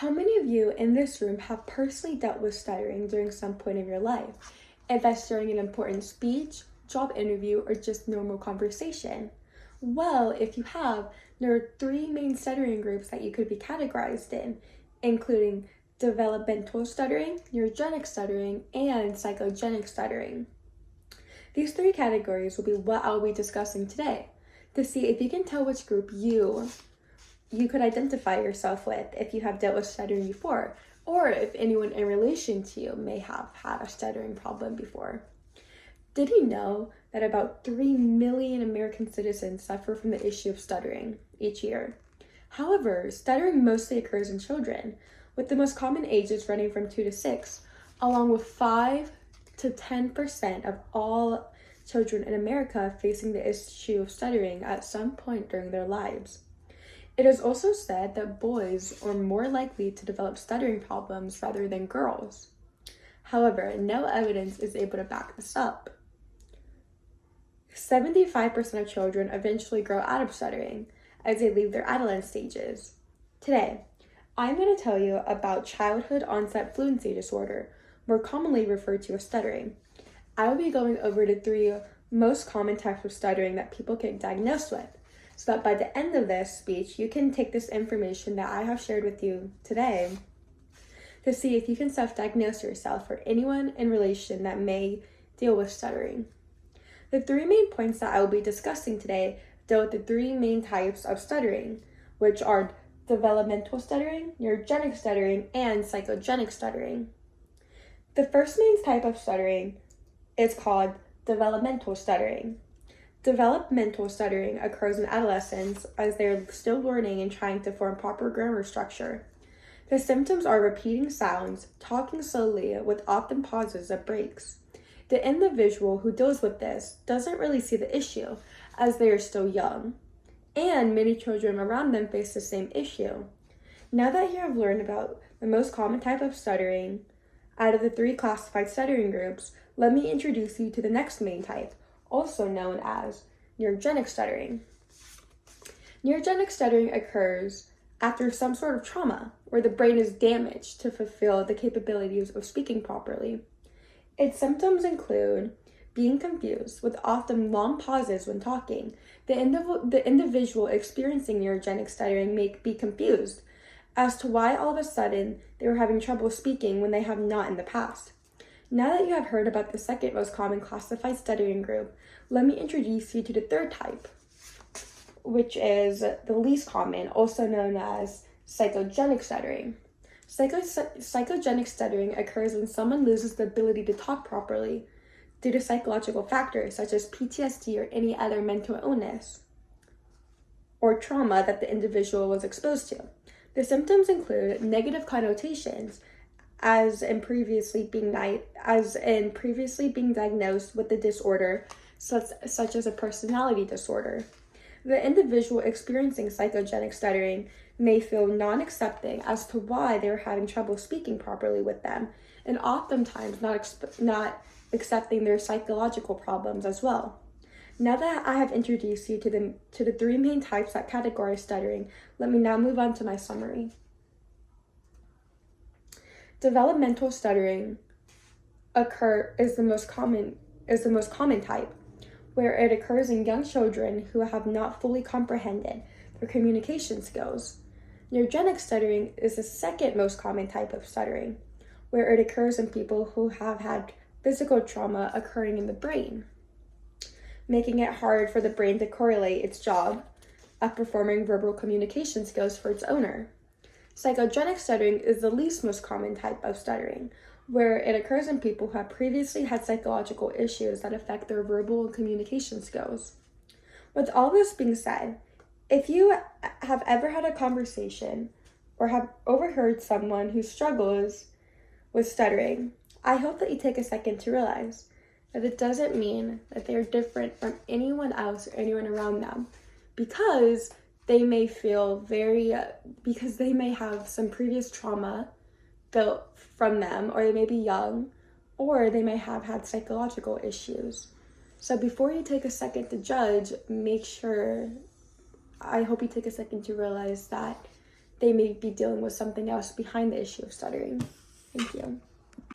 How many of you in this room have personally dealt with stuttering during some point of your life? If that's during an important speech, job interview, or just normal conversation? Well, if you have, there are three main stuttering groups that you could be categorized in, including developmental stuttering, neurogenic stuttering, and psychogenic stuttering. These three categories will be what I'll be discussing today to see if you can tell which group you could identify yourself with if you have dealt with stuttering before, or if anyone in relation to you may have had a stuttering problem before. Did you know that about 3 million American citizens suffer from the issue of stuttering each year? However, stuttering mostly occurs in children, with the most common ages running from 2 to 6, along with 5 to 10% of all children in America facing the issue of stuttering at some point during their lives. It is also said that boys are more likely to develop stuttering problems rather than girls. However, no evidence is able to back this up. 75% of children eventually grow out of stuttering as they leave their adolescent stages. Today, I'm going to tell you about childhood onset fluency disorder, more commonly referred to as stuttering. I will be going over the three most common types of stuttering that people get diagnosed with, so that by the end of this speech, you can take this information that I have shared with you today to see if you can self-diagnose yourself or anyone in relation that may deal with stuttering. The three main points that I will be discussing today deal with the three main types of stuttering, which are developmental stuttering, neurogenic stuttering, and psychogenic stuttering. The first main type of stuttering is called developmental stuttering. Developmental stuttering occurs in adolescents as they are still learning and trying to form proper grammar structure. The symptoms are repeating sounds, talking slowly with often pauses or breaks. The individual who deals with this doesn't really see the issue as they are still young, and many children around them face the same issue. Now that you have learned about the most common type of stuttering out of the three classified stuttering groups, let me introduce you to the next main type, also known as neurogenic stuttering. Neurogenic stuttering occurs after some sort of trauma where the brain is damaged to fulfill the capabilities of speaking properly. Its symptoms include being confused with often long pauses when talking. The individual experiencing neurogenic stuttering may be confused as to why all of a sudden they were having trouble speaking when they have not in the past. Now that you have heard about the second most common classified stuttering group, let me introduce you to the third type, which is the least common, also known as psychogenic stuttering. Psychogenic stuttering occurs when someone loses the ability to talk properly due to psychological factors such as PTSD or any other mental illness or trauma that the individual was exposed to. The symptoms include negative connotations, as in previously being diagnosed with the disorder, such as a personality disorder. The individual experiencing psychogenic stuttering may feel non-accepting as to why they are having trouble speaking properly with them, and oftentimes not accepting their psychological problems as well. Now that I have introduced you to the three main types that categorize stuttering, let me now move on to my summary. Developmental stuttering is the most common type, where it occurs in young children who have not fully comprehended their communication skills. Neurogenic stuttering is the second most common type of stuttering, where it occurs in people who have had physical trauma occurring in the brain, making it hard for the brain to correlate its job of performing verbal communication skills for its owner. Psychogenic stuttering is the least most common type of stuttering, where it occurs in people who have previously had psychological issues that affect their verbal and communication skills. With all this being said, if you have ever had a conversation or have overheard someone who struggles with stuttering, I hope that you take a second to realize that it doesn't mean that they are different from anyone else or anyone around them, because they may because they may have some previous trauma built from them, or they may be young, or they may have had psychological issues. So before you take a second to judge, I hope you take a second to realize that they may be dealing with something else behind the issue of stuttering. Thank you.